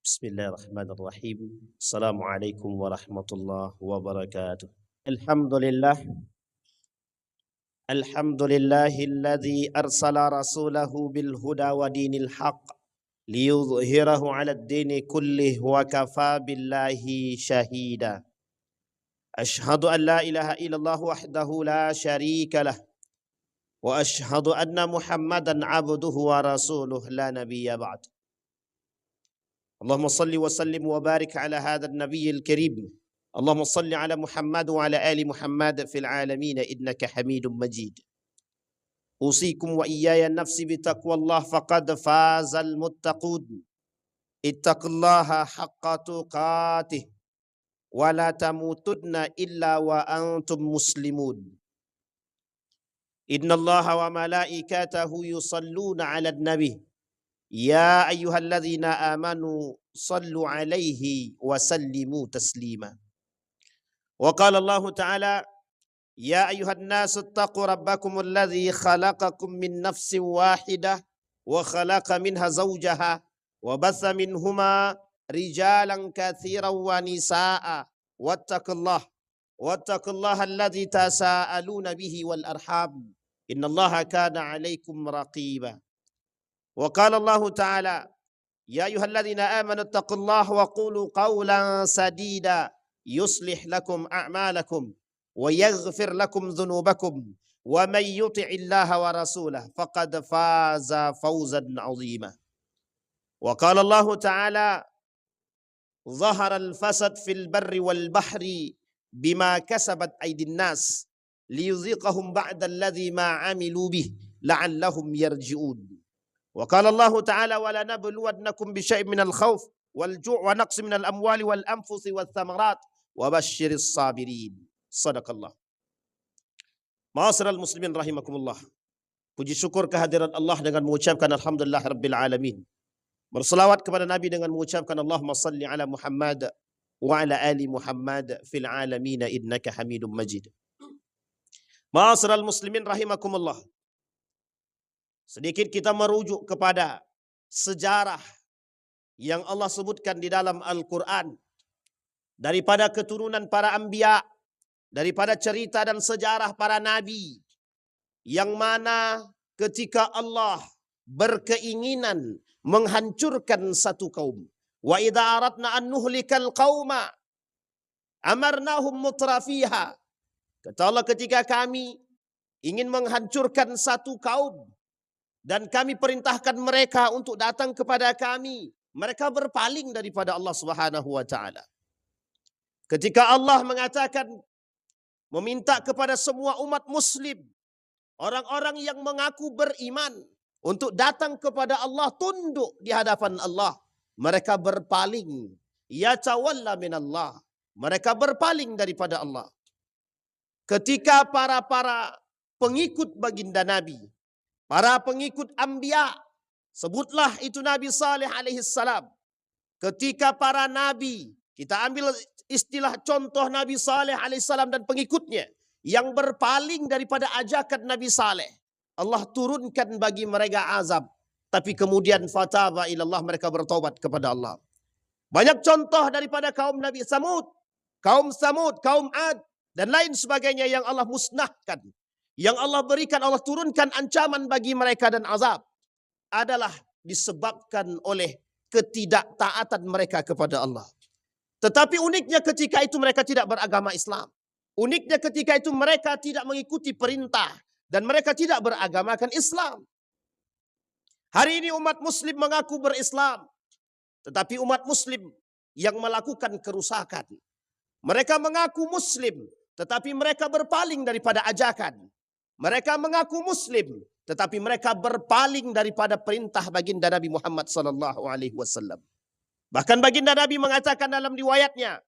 Bismillahirrahmanirrahim. Assalamualaikum warahmatullahi wabarakatuh. Alhamdulillah. Alhamdulillahilladzi arsala rasulahu bil huda wa dinil haqq liyudhhirahu 'ala ad-dini kullih wa kafa billahi shahida. Ashhadu an la ilaha illallah wahdahu la syarika lah wa ashhadu anna Muhammadan 'abduhu wa rasuluh la nabiyya ba'd. Allahumma salli wa sallim wa barik ala hadzal nabiyil karim. Allahumma salli ala Muhammad wa ala ali Muhammad fil alamin innaka Hamidum Majid. Usikum wa iyaya nafsi bi taqwallah faqad fazal muttaqun. Ittaqullaha haqqa tuqatih wa la tamutunna illa wa antum muslimun. Innallaha wa malaikatahu yusalluna 'alan nabi. Ya ayyuhalladzina amanu sallu alaihi wa sallimu taslima. Wa qala Allah Ta'ala, ya ayyuhan nasu ittaqu rabbakumul ladzi khalaqakum min nafsin wahidah wa khalaqa minha zawjaha wa batha minhuma rijalan katsiran wa nisaa wattaqullaha alladzi tasaaluna bihi wal arham innallaha kana 'alaikum raqiba. Wa qala Allah Ta'ala, ya ayyuhalladzina amanu ittaqullaha wa qulu qawlan sadida yuslih lakum a'malakum wa yaghfir lakum dhunubakum wa man yuti'illaha wa rasulahu faqad faza fawzan 'azima. Wa qala Allah Ta'ala, dhahara al-fasad fil barri wal bahri bima kasabat aydin nas liyudhiqahum ba'da alladhi ma 'amilu bih la'allahum yarji'un. Wa qala Allah Ta'ala, wa la nabluwannakum bi syai'in minal khauf wal ju' wa naqsin minal amwali wal anfusi wath thamarat wa basyiris sabirin. Sadaqallah. Ma'asyiral muslimin rahimakumullah. Puji syukur kehadiran Allah dengan mengucapkan alhamdulillah rabbil alamin. Berselawat kepada Nabi dengan mengucapkan Allahumma salli ala Muhammad wa ala ali Muhammad fil alamin innaka Hamidum Majid. Ma'asyiral muslimin rahimakumullah. Sedikit kita merujuk kepada sejarah yang Allah sebutkan di dalam Al-Quran. Daripada keturunan para anbiya, daripada cerita dan sejarah para nabi. Yang mana ketika Allah berkeinginan menghancurkan satu kaum. Wa idza aradna an nuhlikal qauma amarnahum mutrafiha. Kata Allah, ketika kami ingin menghancurkan satu kaum, dan kami perintahkan mereka untuk datang kepada kami, mereka berpaling daripada Allah Subhanahu wa taala. Ketika Allah mengatakan, meminta kepada semua umat muslim, orang-orang yang mengaku beriman, untuk datang kepada Allah, tunduk di hadapan Allah, mereka berpaling. Ya tawalla minallah, mereka berpaling daripada Allah. Ketika para pengikut baginda Nabi, para pengikut anbiya, sebutlah itu Nabi Saleh alaihi salam. Ketika para nabi, kita ambil istilah contoh Nabi Saleh alaihi salam dan pengikutnya yang berpaling daripada ajakan Nabi Saleh, Allah turunkan bagi mereka azab. Tapi kemudian fataba ilallah, mereka bertobat kepada Allah. Banyak contoh daripada kaum Nabi Samud, kaum Ad, dan lain sebagainya yang Allah musnahkan. Yang Allah berikan, Allah turunkan ancaman bagi mereka dan azab, adalah disebabkan oleh ketidaktaatan mereka kepada Allah. Tetapi uniknya ketika itu mereka tidak beragama Islam. Uniknya ketika itu mereka tidak mengikuti perintah dan mereka tidak beragamakan Islam. Hari ini umat muslim mengaku berislam, tetapi umat muslim yang melakukan kerusakan. Mereka mengaku muslim, tetapi mereka berpaling daripada ajakan. Mereka mengaku muslim, tetapi mereka berpaling daripada perintah baginda Nabi Muhammad sallallahu alaihi wasallam. Bahkan baginda Nabi mengatakan dalam riwayatnya,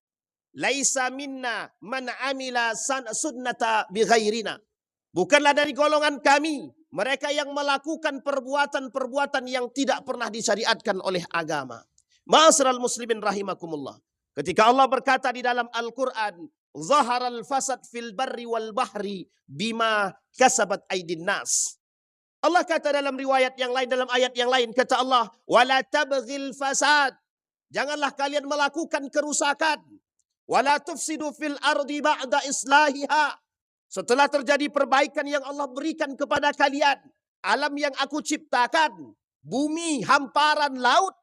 laisa minna man amila sunnata bighairina. Bukanlah dari golongan kami mereka yang melakukan perbuatan-perbuatan yang tidak pernah disyariatkan oleh agama. Ma'asyiral muslimin rahimakumullah. Ketika Allah berkata di dalam Al-Quran, zaharal fasad fil barri wal bahri bima kasabat aydin nas. Allah kata dalam riwayat yang lain, dalam ayat yang lain, kata Allah, wala tabghil fasad Janganlah kalian melakukan kerusakan. Wala tufsidu fil ardi ba'da islahiha. Setelah terjadi perbaikan yang Allah berikan kepada kalian, alam yang aku ciptakan, bumi, hamparan, laut,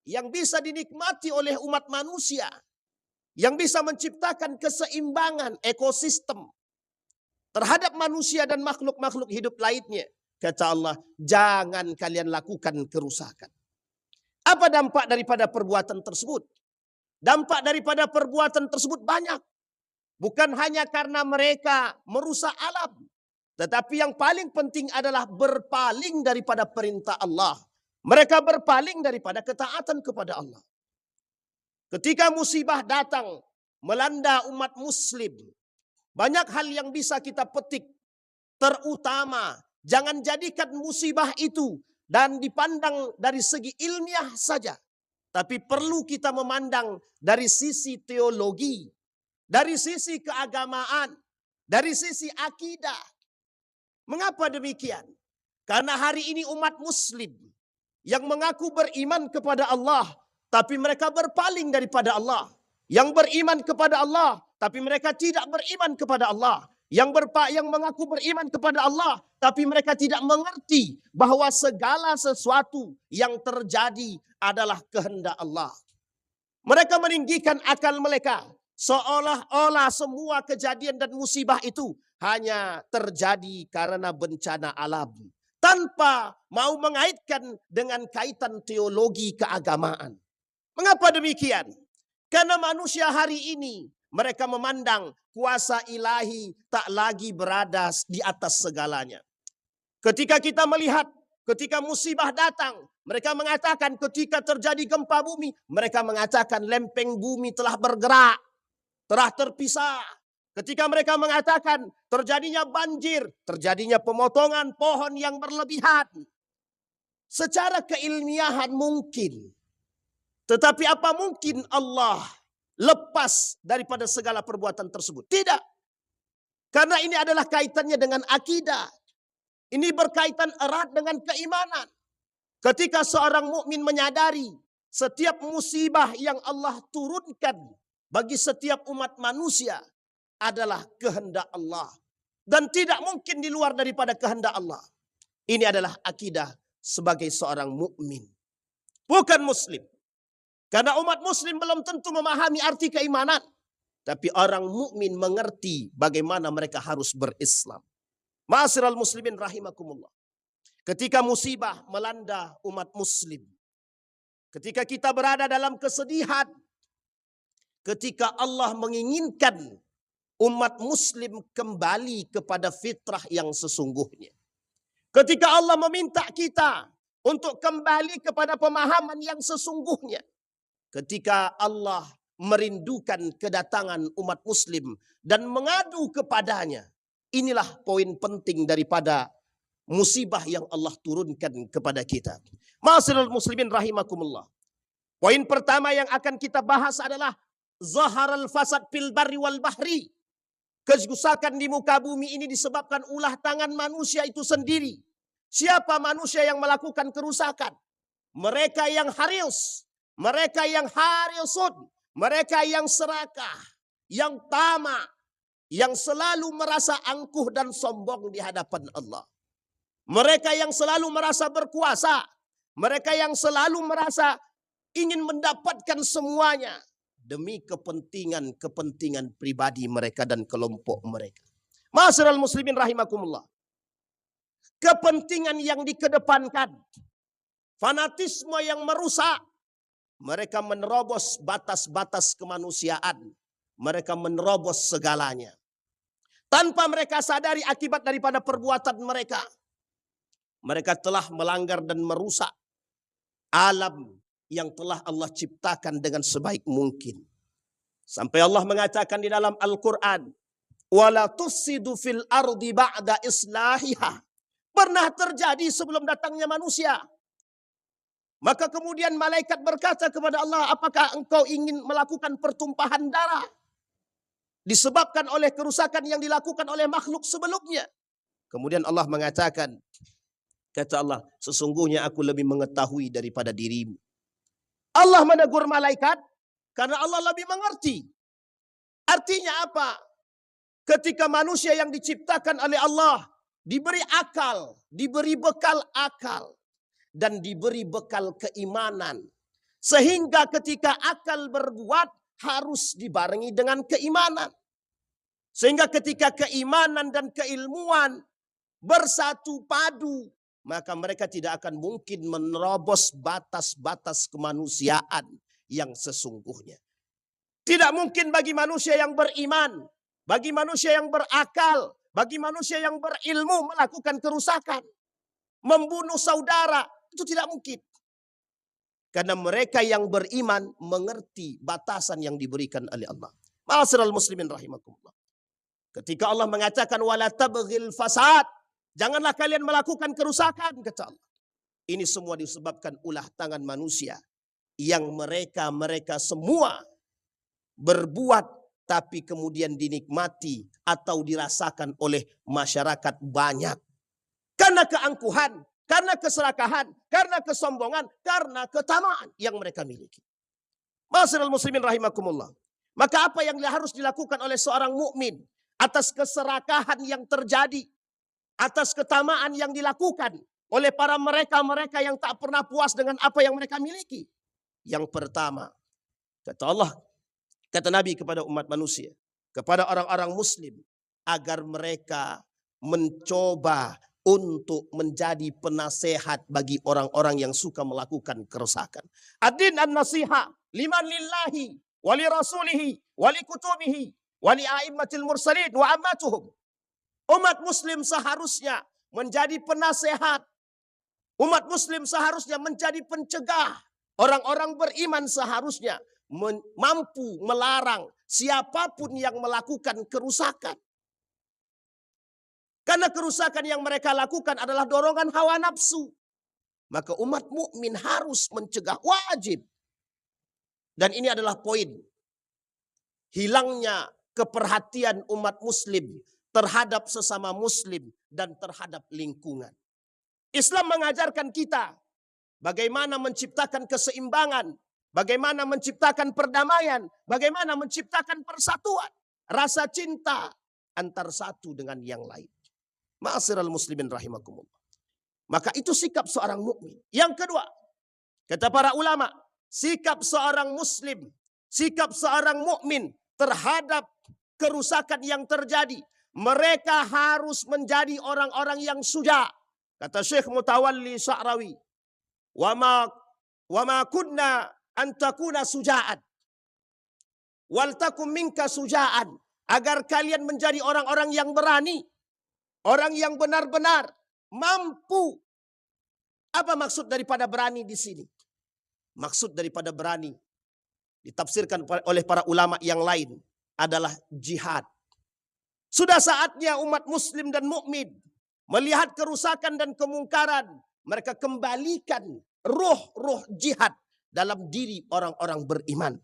yang bisa dinikmati oleh umat manusia, yang bisa menciptakan keseimbangan ekosistem terhadap manusia dan makhluk-makhluk hidup lainnya. Kata Allah, jangan kalian lakukan kerusakan. Apa dampak daripada perbuatan tersebut? Dampak daripada perbuatan tersebut banyak. Bukan hanya karena mereka merusak alam, tetapi yang paling penting adalah berpaling daripada perintah Allah. Mereka berpaling daripada ketaatan kepada Allah. Ketika musibah datang melanda umat muslim, banyak hal yang bisa kita petik. Terutama, jangan jadikan musibah itu dan dipandang dari segi ilmiah saja. Tapi perlu kita memandang dari sisi teologi, dari sisi keagamaan, dari sisi akidah. Mengapa demikian? Karena hari ini umat muslim yang mengaku beriman kepada Allah, tapi mereka berpaling daripada Allah. Yang beriman kepada Allah, tapi mereka tidak beriman kepada Allah. Yang mengaku beriman kepada Allah, tapi mereka tidak mengerti bahwa segala sesuatu yang terjadi adalah kehendak Allah. Mereka meninggikan akal mereka, seolah-olah semua kejadian dan musibah itu hanya terjadi karena bencana alam, tanpa mau mengaitkan dengan kaitan teologi keagamaan. Mengapa demikian? Karena manusia hari ini mereka memandang kuasa ilahi tak lagi berada di atas segalanya. Ketika kita melihat, ketika musibah datang, mereka mengatakan ketika terjadi gempa bumi, mereka mengatakan lempeng bumi telah bergerak, telah terpisah. Ketika mereka mengatakan terjadinya banjir, terjadinya pemotongan pohon yang berlebihan. Secara keilmiahan mungkin. Tetapi apa mungkin Allah lepas daripada segala perbuatan tersebut? Tidak. Karena ini adalah kaitannya dengan akidah. Ini berkaitan erat dengan keimanan. Ketika seorang mukmin menyadari setiap musibah yang Allah turunkan bagi setiap umat manusia adalah kehendak Allah. Dan tidak mungkin di luar daripada kehendak Allah. Ini adalah akidah sebagai seorang mukmin, bukan muslim. Karena umat muslim belum tentu memahami arti keimanan. Tapi orang mukmin mengerti bagaimana mereka harus berislam. Ma'asyiral muslimin rahimakumullah. Ketika musibah melanda umat muslim, ketika kita berada dalam kesedihan, ketika Allah menginginkan umat muslim kembali kepada fitrah yang sesungguhnya, ketika Allah meminta kita untuk kembali kepada pemahaman yang sesungguhnya, ketika Allah merindukan kedatangan umat muslim dan mengadu kepadanya, inilah poin penting daripada musibah yang Allah turunkan kepada kita. Ma'asyiral muslimin rahimakumullah. Poin pertama yang akan kita bahas adalah zaharal fasad fil barri wal bahri. Kerusakan di muka bumi ini disebabkan ulah tangan manusia itu sendiri. Siapa manusia yang melakukan kerusakan? Mereka yang haris, mereka yang harisun, mereka yang serakah, yang tamak, yang selalu merasa angkuh dan sombong di hadapan Allah. Mereka yang selalu merasa berkuasa. Mereka yang selalu merasa ingin mendapatkan semuanya demi kepentingan pribadi mereka dan kelompok mereka. Ma'asyiral muslimin rahimakumullah. Kepentingan yang dikedepankan, fanatisme yang merusak, mereka menerobos batas-batas kemanusiaan. Mereka menerobos segalanya. Tanpa mereka sadari akibat daripada perbuatan mereka. Mereka telah melanggar dan merusak alam yang telah Allah ciptakan dengan sebaik mungkin. Sampai Allah mengatakan di dalam Al-Quran, "Wala tufsidu fil ardi ba'da islahiha." Pernah terjadi sebelum datangnya manusia. Maka kemudian malaikat berkata kepada Allah, apakah engkau ingin melakukan pertumpahan darah disebabkan oleh kerusakan yang dilakukan oleh makhluk sebelumnya? Kemudian Allah mengatakan, kata Allah, sesungguhnya aku lebih mengetahui daripada dirimu. Allah menegur malaikat karena Allah lebih mengerti. Artinya apa? Ketika manusia yang diciptakan oleh Allah diberi akal, diberi bekal akal, dan diberi bekal keimanan. Sehingga ketika akal berbuat harus dibarengi dengan keimanan. Sehingga ketika keimanan dan keilmuan bersatu padu, maka mereka tidak akan mungkin menerobos batas-batas kemanusiaan yang sesungguhnya. Tidak mungkin bagi manusia yang beriman, bagi manusia yang berakal, bagi manusia yang berilmu melakukan kerusakan. Membunuh saudara, itu tidak mungkin. Karena mereka yang beriman mengerti batasan yang diberikan oleh Allah. Ma'asyiral muslimin rahimakumullah. Ketika Allah mengatakan wala tabghil fasad, janganlah kalian melakukan kerusakan, kata Allah. Ini semua disebabkan ulah tangan manusia yang mereka semua berbuat tapi kemudian dinikmati atau dirasakan oleh masyarakat banyak. Karena keangkuhan, karena keserakahan, karena kesombongan, karena ketamaan yang mereka miliki. Ma'asyiral muslimin rahimakumullah. Maka apa yang harus dilakukan oleh seorang mukmin atas keserakahan yang terjadi, atas ketamaan yang dilakukan oleh para mereka yang tak pernah puas dengan apa yang mereka miliki? Yang pertama, kata Allah, kata Nabi kepada umat manusia, kepada orang-orang muslim, agar mereka mencoba untuk menjadi penasehat bagi orang-orang yang suka melakukan kerusakan. Ad-din an-nasiha liman lillahi wali rasulihi wali kutubihi wali a'immatil mursalin wa ammatuhum. Umat muslim seharusnya menjadi penasehat. Umat muslim seharusnya menjadi pencegah. Orang-orang beriman seharusnya mampu melarang siapapun yang melakukan kerusakan. Karena kerusakan yang mereka lakukan adalah dorongan hawa nafsu. Maka umat mukmin harus mencegah, wajib. Dan ini adalah poin. Hilangnya keperhatian umat muslim terhadap sesama muslim dan terhadap lingkungan. Islam mengajarkan kita bagaimana menciptakan keseimbangan, bagaimana menciptakan perdamaian, bagaimana menciptakan persatuan, rasa cinta antar satu dengan yang lain. Ma'asyiral muslimin rahimakumullah. Maka itu sikap seorang mukmin. Yang kedua, kata para ulama, sikap seorang muslim, sikap seorang mukmin terhadap kerusakan yang terjadi, mereka harus menjadi orang-orang yang suja. Kata Syekh Mutawalli Sya'rawi, wa ma kunna an takuna suja'an wal takum minka suja'an, agar kalian menjadi orang-orang yang berani, orang yang benar-benar mampu. Apa maksud daripada berani di sini? Maksud daripada berani ditafsirkan oleh para ulama yang lain adalah jihad. Sudah saatnya umat muslim dan mukmin melihat kerusakan dan kemungkaran, mereka kembalikan ruh jihad dalam diri orang-orang beriman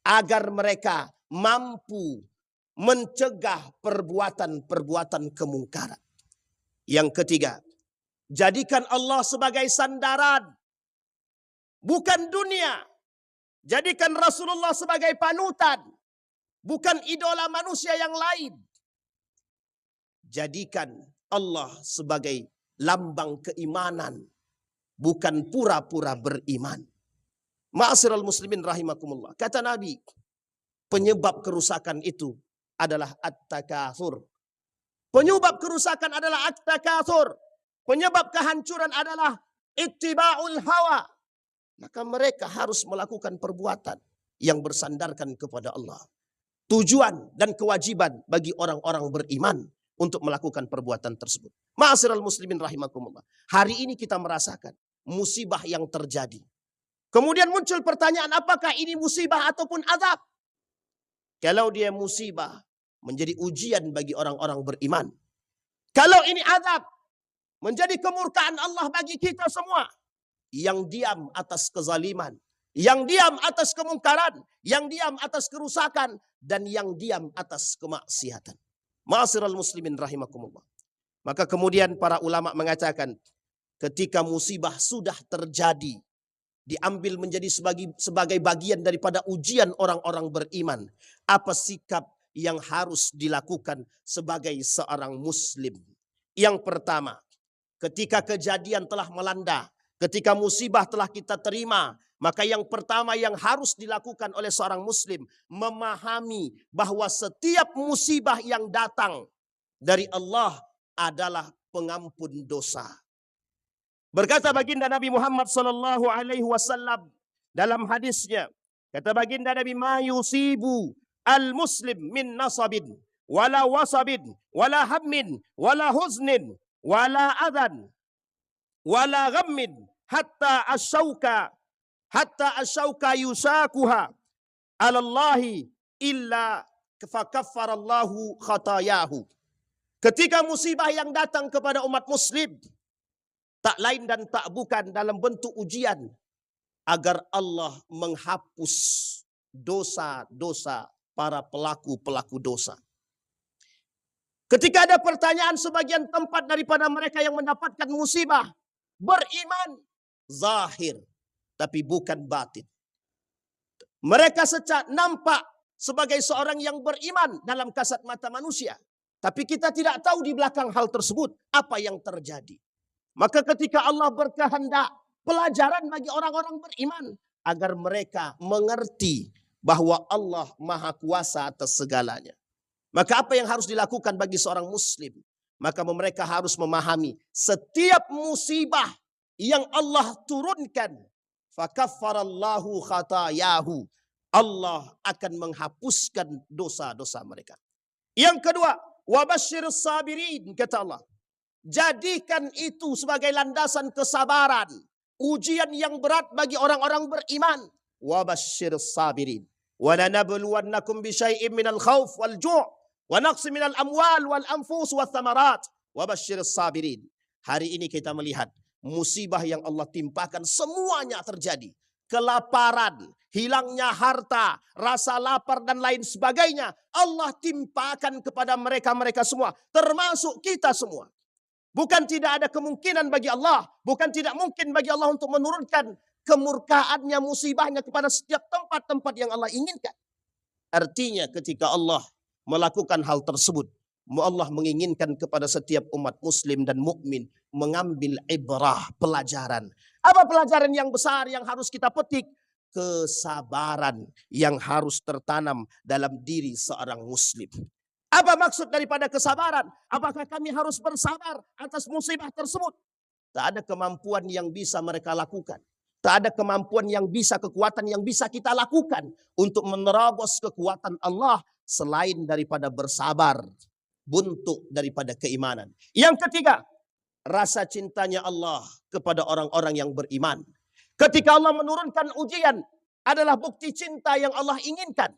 agar mereka mampu mencegah perbuatan-perbuatan kemungkaran. Yang ketiga, jadikan Allah sebagai sandaran, bukan dunia. Jadikan Rasulullah sebagai panutan, bukan idola manusia yang lain. Jadikan Allah sebagai lambang keimanan, bukan pura-pura beriman. Ma'asyiral muslimin rahimakumullah. Kata Nabi, penyebab kerusakan itu adalah at-takatsur. Penyebab kerusakan adalah at-takatsur. Penyebab kehancuran adalah ittiba'ul hawa. Maka mereka harus melakukan perbuatan yang bersandarkan kepada Allah. Tujuan dan kewajiban bagi orang-orang beriman untuk melakukan perbuatan tersebut. Ma'asyiral muslimin rahimakumullah. Hari ini kita merasakan musibah yang terjadi. Kemudian muncul pertanyaan, apakah ini musibah ataupun azab? Kalau dia musibah, menjadi ujian bagi orang-orang beriman. Kalau ini azab, menjadi kemurkaan Allah bagi kita semua. Yang diam atas kezaliman, yang diam atas kemungkaran, yang diam atas kerusakan, dan yang diam atas kemaksiatan. Ma'asyiral muslimin rahimakumullah. Maka kemudian para ulama mengatakan, ketika musibah sudah terjadi, diambil menjadi sebagai bagian daripada ujian orang-orang beriman. Apa sikap yang harus dilakukan sebagai seorang muslim? Yang pertama, ketika kejadian telah melanda, ketika musibah telah kita terima, maka yang pertama yang harus dilakukan oleh seorang muslim, memahami bahwa setiap musibah yang datang dari Allah adalah pengampun dosa. Berkata baginda Nabi Muhammad sallallahu alaihi wasallam dalam hadisnya, kata baginda Nabi, ma yusibu al-muslim min nasabin wala wasabin wala hammin wala huznin wala adan wala ghammin hatta asyauka yusakuha ala Allahi illa fakaffarallahu khatayahu. Ketika musibah yang datang kepada umat muslim, tak lain dan tak bukan dalam bentuk ujian agar Allah menghapus dosa-dosa para pelaku-pelaku dosa. Ketika ada pertanyaan sebagian tempat daripada mereka yang mendapatkan musibah, beriman zahir tapi bukan batin. Mereka nampak sebagai seorang yang beriman dalam kasat mata manusia, tapi kita tidak tahu di belakang hal tersebut apa yang terjadi. Maka ketika Allah berkehendak, pelajaran bagi orang-orang beriman agar mereka mengerti bahwa Allah Maha Kuasa atas segalanya. Maka apa yang harus dilakukan bagi seorang muslim? Maka mereka harus memahami setiap musibah yang Allah turunkan, fakaffarallahu khatayahu, Allah akan menghapuskan dosa-dosa mereka. Yang kedua, wabashshirus sabirin, kata Allah. Jadikan itu sebagai landasan kesabaran, ujian yang berat bagi orang-orang beriman. Wabashshirus sabirin. Wa lanabluwannakum bisyai'in minal khauf wal ju' wa naqsin minal amwal wal anfus wath thamarat. Wabashshirus sabirin. Hari ini kita melihat musibah yang Allah timpakan semuanya terjadi. Kelaparan, hilangnya harta, rasa lapar dan lain sebagainya. Allah timpakan kepada mereka-mereka semua, termasuk kita semua. Bukan tidak ada kemungkinan bagi Allah, bukan tidak mungkin bagi Allah untuk menurunkan kemurkaannya, musibahnya kepada setiap tempat-tempat yang Allah inginkan. Artinya ketika Allah melakukan hal tersebut, Allah menginginkan kepada setiap umat muslim dan mukmin mengambil ibrah, pelajaran. Apa pelajaran yang besar yang harus kita petik? Kesabaran yang harus tertanam dalam diri seorang muslim. Apa maksud daripada kesabaran? Apakah kami harus bersabar atas musibah tersebut? Tak ada kemampuan yang bisa mereka lakukan. Tak ada kemampuan yang bisa, kekuatan yang bisa kita lakukan untuk menerobos kekuatan Allah selain daripada bersabar, bentuk daripada keimanan. Yang ketiga, rasa cintanya Allah kepada orang-orang yang beriman. Ketika Allah menurunkan ujian adalah bukti cinta yang Allah inginkan.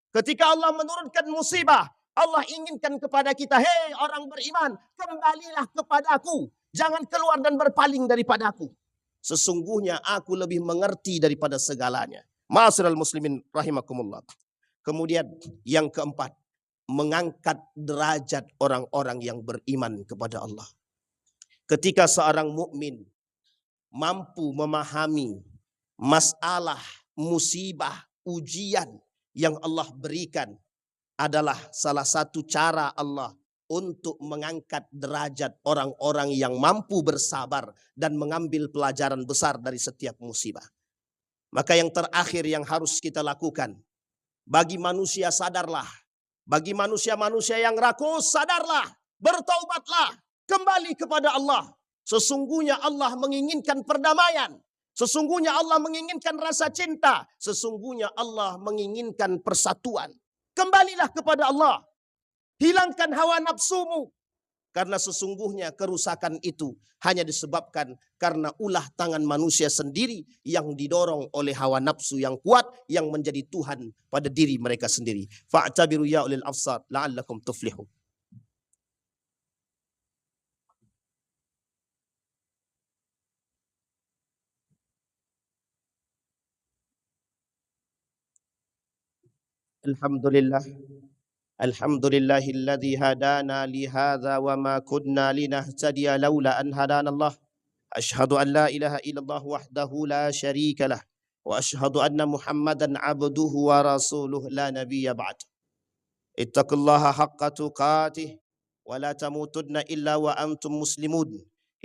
Ketika Allah menurunkan musibah, Allah inginkan kepada kita, hei orang beriman, kembalilah kepadaku. Jangan keluar dan berpaling daripadaku. Sesungguhnya aku lebih mengerti daripada segalanya. Ma'asyiral muslimin rahimakumullah. Kemudian yang keempat, mengangkat derajat orang-orang yang beriman kepada Allah. Ketika seorang mukmin mampu memahami masalah, musibah, ujian yang Allah berikan, adalah salah satu cara Allah untuk mengangkat derajat orang-orang yang mampu bersabar dan mengambil pelajaran besar dari setiap musibah. Maka yang terakhir yang harus kita lakukan, bagi manusia sadarlah, bagi manusia-manusia yang rakus sadarlah, bertaubatlah, kembali kepada Allah. Sesungguhnya Allah menginginkan perdamaian, sesungguhnya Allah menginginkan rasa cinta, sesungguhnya Allah menginginkan persatuan. Kembalilah kepada Allah. Hilangkan hawa nafsumu. Karena sesungguhnya kerusakan itu hanya disebabkan karena ulah tangan manusia sendiri yang didorong oleh hawa nafsu yang kuat yang menjadi Tuhan pada diri mereka sendiri. Fa'tabiru ya ulil absar la'allakum tuflihun. Alhamdulillah. Alhamdulillahilladzi hadana li hadza wa ma kunna linahtadiya laula an hadanallah. أشهد أن لا إله إلا الله وحده لا شريك له وأشهد أن محمدا عبده ورسوله لا نبي بعد. اتقوا الله حق تقاته ولا تموتن إلا وأنتم مسلمون.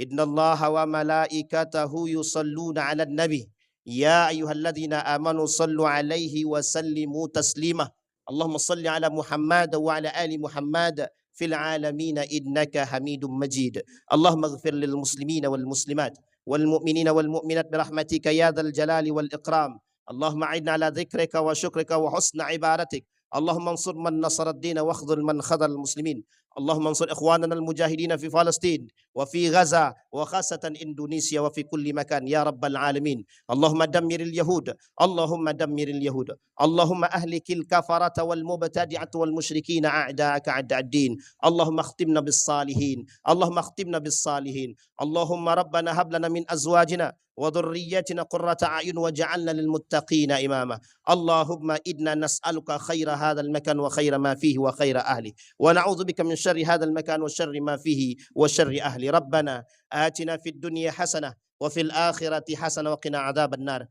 إن الله وملائكته يصلون على النبي يا أيها الذين آمنوا صلوا عليه وسلموا تسليما. اللهم صل على محمد وعلى آل محمد في العالمين إنك حميد مجيد. اللهم اغفر للمسلمين والمسلمات والمؤمنين والمؤمنات برحمتك يا ذا الجلال والإكرام. اللهم أعنا على ذكرك وشكرك وحسن عبادتك. اللهم انصر من نصر الدين واخذل من خذل المسلمين. اللهم انصر إخواننا المجاهدين في فلسطين وفي غزة وخاصة إندونيسيا وفي كل مكان يا رب العالمين. اللهم دمر اليهود، اللهم دمر اليهود، اللهم أهلك الكفرة والمبتدعة والمشركين أعداءك أعداء الدين. اللهم اختمنا بالصالحين، اللهم اختمنا بالصالحين. اللهم ربنا هب لنا من أزواجنا وذريتنا قرة أعين وجعلنا للمتقين إماما. اللهم إنا نسألك خير هذا المكان وخير ما فيه وخير أهله، ونعوذ بك من شر هذا المكان وشر ما فيه وشر أهله. ربنا آتنا في الدنيا حسنة وفي الآخرة حسنة وقنا عذاب النار.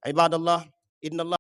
عباد الله، إن الله